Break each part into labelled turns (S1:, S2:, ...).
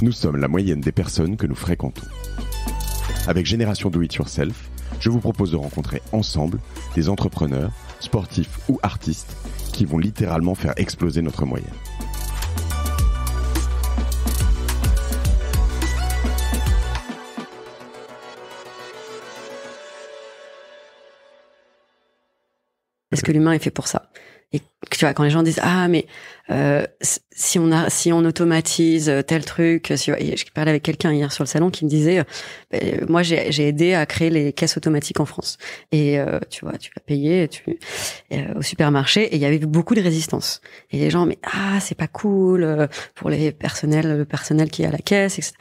S1: Nous sommes la moyenne des personnes que nous fréquentons. Avec Génération Do It Yourself, je vous propose de rencontrer ensemble des entrepreneurs, sportifs ou artistes qui vont littéralement faire exploser notre moyenne.
S2: Est-ce que l'humain est fait pour ça? Et tu vois, quand les gens disent mais si on automatise tel truc, je parlais avec quelqu'un hier sur le salon qui me disait moi j'ai aidé à créer les caisses automatiques en France et tu vois, tu vas payer au supermarché et il y avait beaucoup de résistance et les gens c'est pas cool pour le personnel qui est à la caisse, etc.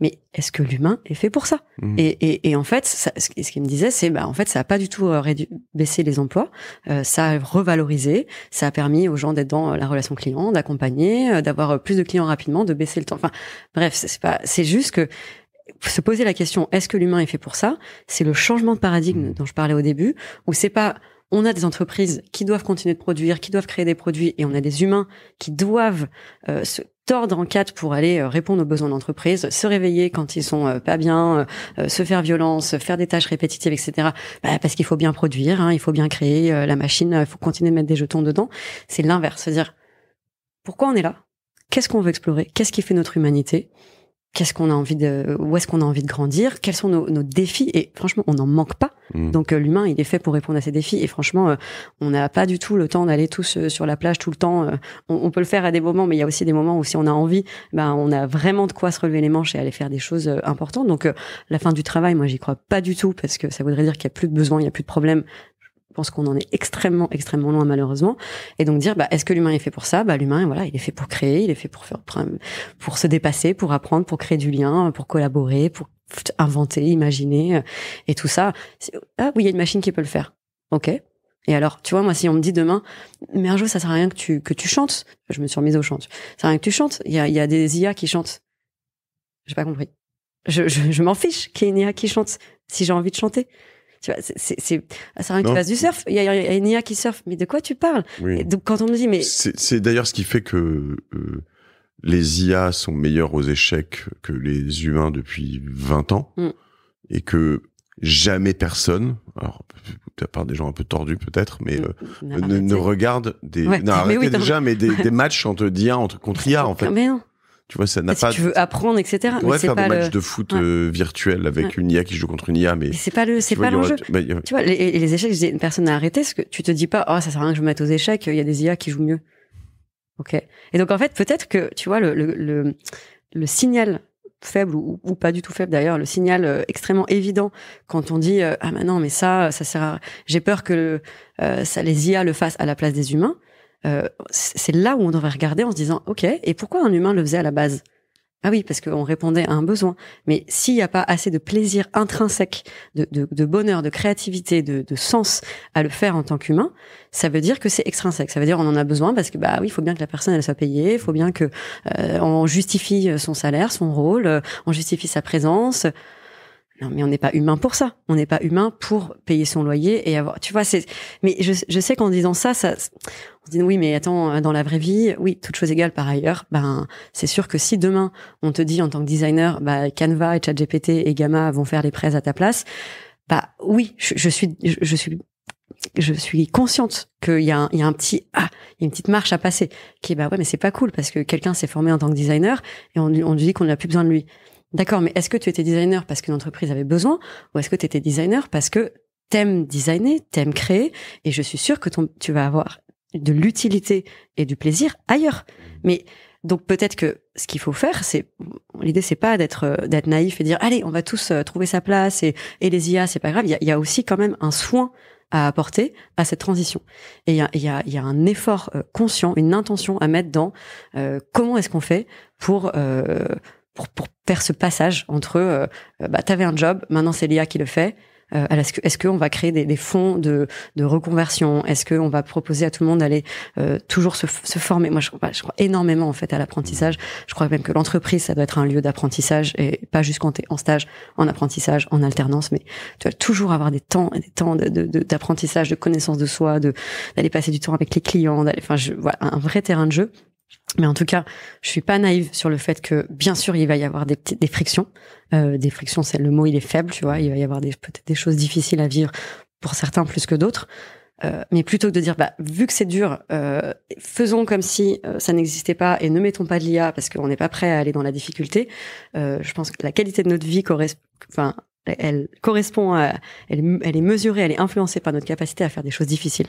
S2: Mais est-ce que l'humain est fait pour ça? Et en fait, ce qu'il me disait, c'est en fait, ça a pas du tout baissé les emplois, ça a revalorisé, ça a permis aux gens d'être dans la relation client, d'accompagner, d'avoir plus de clients rapidement, de baisser le temps. Enfin, bref, c'est juste que se poser la question, est-ce que l'humain est fait pour ça? C'est le changement de paradigme dont je parlais au début, où c'est pas on a des entreprises qui doivent continuer de produire, qui doivent créer des produits, et on a des humains qui doivent se tordre en quatre pour aller répondre aux besoins de l'entreprise, se réveiller quand ils sont pas bien, se faire violence, faire des tâches répétitives, etc. Parce qu'il faut bien produire, il faut bien créer la machine, il faut continuer de mettre des jetons dedans. C'est l'inverse, c'est-à-dire pourquoi on est là, qu'est-ce qu'on veut explorer, qu'est-ce qui fait notre humanité, qu'est-ce qu'on a envie où est-ce qu'on a envie de grandir, quels sont nos défis, et franchement on n'en manque pas. Donc l'humain il est fait pour répondre à ces défis, et franchement on n'a pas du tout le temps d'aller tous sur la plage tout le temps. On peut le faire à des moments, mais il y a aussi des moments où si on a envie, on a vraiment de quoi se relever les manches et aller faire des choses importantes. Donc la fin du travail, moi j'y crois pas du tout, parce que ça voudrait dire qu'il y a plus de besoins, il y a plus de problèmes. Je pense qu'on en est extrêmement loin, malheureusement. Et donc dire, est-ce que l'humain est fait pour ça? L'humain, voilà, il est fait pour créer, il est fait pour se dépasser, pour apprendre, pour créer du lien, pour collaborer, pour inventer, imaginer, et tout ça. Oui, il y a une machine qui peut le faire. Ok. Et alors, tu vois, moi, si on me dit demain, mais un jour, ça sert à rien que tu chantes. Je me suis remise au chant. Ça sert à rien que tu chantes. Il y a des IA qui chantent. J'ai pas compris. Je m'en fiche qu'il y ait une IA qui chante si j'ai envie de chanter. Tu vois, ça sert à rien que tu fasses du surf. Il y a une IA qui surfe. Mais de quoi tu parles?
S1: Oui.
S2: Donc, quand on me dit, mais...
S1: C'est d'ailleurs ce qui fait que les IA sont meilleurs aux échecs que les humains depuis 20 ans. Et que jamais personne, alors, à part des gens un peu tordus peut-être, mais ne regarde des...
S2: Ouais.
S1: Non, arrêtez déjà, mais des matchs d'IA contre IA, en fait.
S2: Mais non.
S1: Tu vois, ça n'a pas...
S2: Si tu veux apprendre, etc.
S1: Ouais, faire
S2: des
S1: matchs de foot virtuel avec une IA qui joue contre une IA, mais
S2: c'est pas l'enjeu. Tu vois, les échecs, une personne à arrêter, parce que tu te dis pas, ça sert à rien que je me mette aux échecs, il y a des IA qui jouent mieux. Ok. Et donc, en fait, peut-être que, tu vois, le signal faible, ou pas du tout faible d'ailleurs, le signal extrêmement évident quand on dit, non, mais ça sert à... J'ai peur que les IA le fassent à la place des humains. C'est là où on devrait regarder en se disant, ok, et pourquoi un humain le faisait à la base? Ah oui, parce qu'on répondait à un besoin. Mais s'il n'y a pas assez de plaisir intrinsèque, de bonheur, de créativité, de sens à le faire en tant qu'humain, ça veut dire que c'est extrinsèque. Ça veut dire on en a besoin parce que oui, il faut bien que la personne elle soit payée, il faut bien que on justifie son salaire, son rôle, on justifie sa présence. Non, mais on n'est pas humain pour ça. On n'est pas humain pour payer son loyer et avoir, tu vois, mais je sais qu'en disant ça, on dit oui, mais attends, dans la vraie vie, oui, toute chose égale par ailleurs, c'est sûr que si demain, on te dit en tant que designer, Canva et ChatGPT et Gamma vont faire les prêts à ta place, oui, je suis consciente qu'il y a une petite marche à passer, qui est, ouais, mais c'est pas cool parce que quelqu'un s'est formé en tant que designer et on lui dit qu'on n'a plus besoin de lui. D'accord, mais est-ce que tu étais designer parce qu'une entreprise avait besoin, ou est-ce que tu étais designer parce que t'aimes designer, t'aimes créer, et je suis sûre que tu vas avoir de l'utilité et du plaisir ailleurs. Mais donc peut-être que ce qu'il faut faire, l'idée c'est pas d'être naïf et dire allez, on va tous trouver sa place et les IA c'est pas grave. Il y a aussi quand même un soin à apporter à cette transition. Et il y a un effort conscient, une intention à mettre dans comment est-ce qu'on fait pour faire ce passage entre t'avais un job, maintenant c'est l'IA qui le fait. Est-ce qu'on va créer des fonds de reconversion? Est-ce qu'on va proposer à tout le monde d'aller toujours se former? Moi, je crois énormément en fait à l'apprentissage. Je crois même que l'entreprise, ça doit être un lieu d'apprentissage et pas juste quand t'es en stage, en apprentissage, en alternance, mais tu vas toujours avoir des temps d'apprentissage, de connaissance de soi, d'aller passer du temps avec les clients, voilà, un vrai terrain de jeu. Mais en tout cas, je suis pas naïve sur le fait que, bien sûr, il va y avoir des frictions. Des frictions, c'est le mot, il est faible, tu vois. Il va y avoir peut-être des choses difficiles à vivre pour certains plus que d'autres. Mais plutôt que de dire, vu que c'est dur, faisons comme si ça n'existait pas et ne mettons pas de l'IA parce qu'on n'est pas prêt à aller dans la difficulté. Je pense que la qualité de notre vie elle correspond elle est mesurée, elle est influencée par notre capacité à faire des choses difficiles,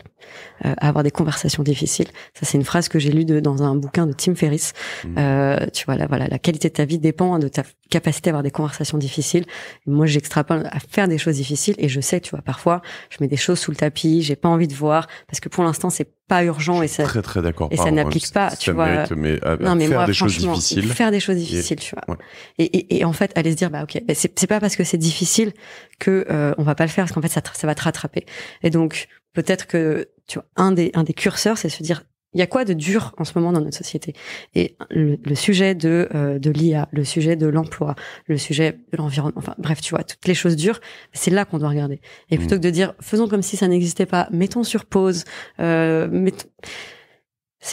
S2: à avoir des conversations difficiles. Ça, c'est une phrase que j'ai lue dans un bouquin de Tim Ferriss. Tu vois, la qualité de ta vie dépend de ta capacité à avoir des conversations difficiles. Et moi, j'extrapole à faire des choses difficiles et je sais, tu vois, parfois, je mets des choses sous le tapis, j'ai pas envie de voir parce que pour l'instant, c'est pas urgent et ça.
S1: Très très d'accord.
S2: Et ça n'applique pas, tu vois.
S1: Faire des choses difficiles.
S2: Faire des choses difficiles, tu vois. Ouais. Et en fait, aller se dire, ok, c'est pas parce que c'est difficile que on va pas le faire parce qu'en fait ça va te rattraper. Et donc peut-être que tu vois un des curseurs, c'est se dire il y a quoi de dur en ce moment dans notre société. Et le sujet de l'IA, le sujet de l'emploi, le sujet de l'environnement, enfin bref, tu vois, toutes les choses dures, c'est là qu'on doit regarder. Et plutôt que de dire faisons comme si ça n'existait pas, mettons sur pause, c'est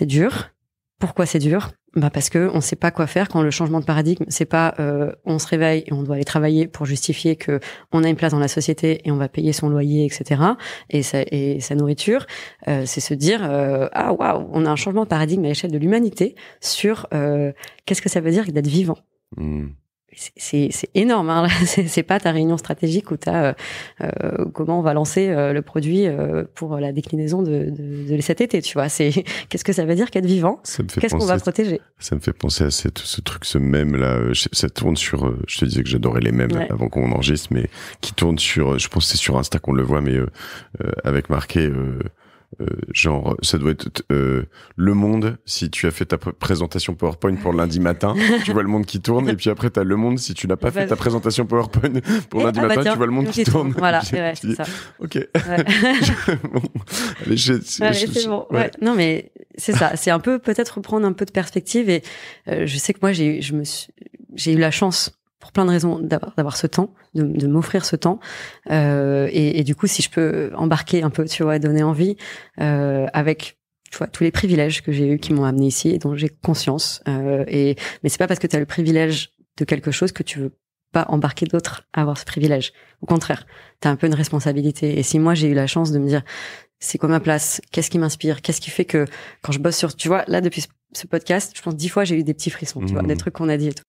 S2: dur. Pourquoi c'est dur? Parce que on sait pas quoi faire quand le changement de paradigme, c'est pas on se réveille et on doit aller travailler pour justifier que on a une place dans la société et on va payer son loyer, etc. et sa nourriture. C'est se dire ah waouh, on a un changement de paradigme à l'échelle de l'humanité sur qu'est-ce que ça veut dire d'être vivant. C'est énorme, hein. C'est pas ta réunion stratégique où t'as comment on va lancer le produit pour la déclinaison de cet été, tu vois. C'est qu'est-ce que ça veut dire qu'être vivant? Qu'est-ce qu'on va protéger?
S1: Ça me fait penser à ce mème là. Ça tourne sur. Je te disais que j'adorais les mèmes avant qu'on enregistre, mais qui tourne sur. Je pense que c'est sur Insta qu'on le voit, mais avec marqué. Genre, ça doit être Le Monde, si tu as fait ta présentation PowerPoint pour lundi matin, tu vois le monde qui tourne, et puis après t'as Le Monde, si tu n'as pas fait ta présentation PowerPoint pour lundi matin, tu vois le monde qui tourne.
S2: Voilà, c'est ça.
S1: Ok. Bon, allez,
S2: c'est bon. Ouais. Non, mais c'est ça. C'est un peu, peut-être reprendre un peu de perspective, et je sais que moi, j'ai eu la chance, pour plein de raisons, d'avoir ce temps, de m'offrir ce temps, et du coup, si je peux embarquer un peu, tu vois, donner envie, avec, tu vois, tous les privilèges que j'ai eus qui m'ont amené ici et dont j'ai conscience, mais c'est pas parce que tu as le privilège de quelque chose que tu veux pas embarquer d'autres à avoir ce privilège. Au contraire, t'as un peu une responsabilité. Et si moi j'ai eu la chance de me dire, c'est quoi ma place? Qu'est-ce qui m'inspire? Qu'est-ce qui fait que quand je bosse sur, tu vois, là depuis ce podcast, je pense 10 fois j'ai eu des petits frissons, tu vois, des trucs qu'on a dit et tout.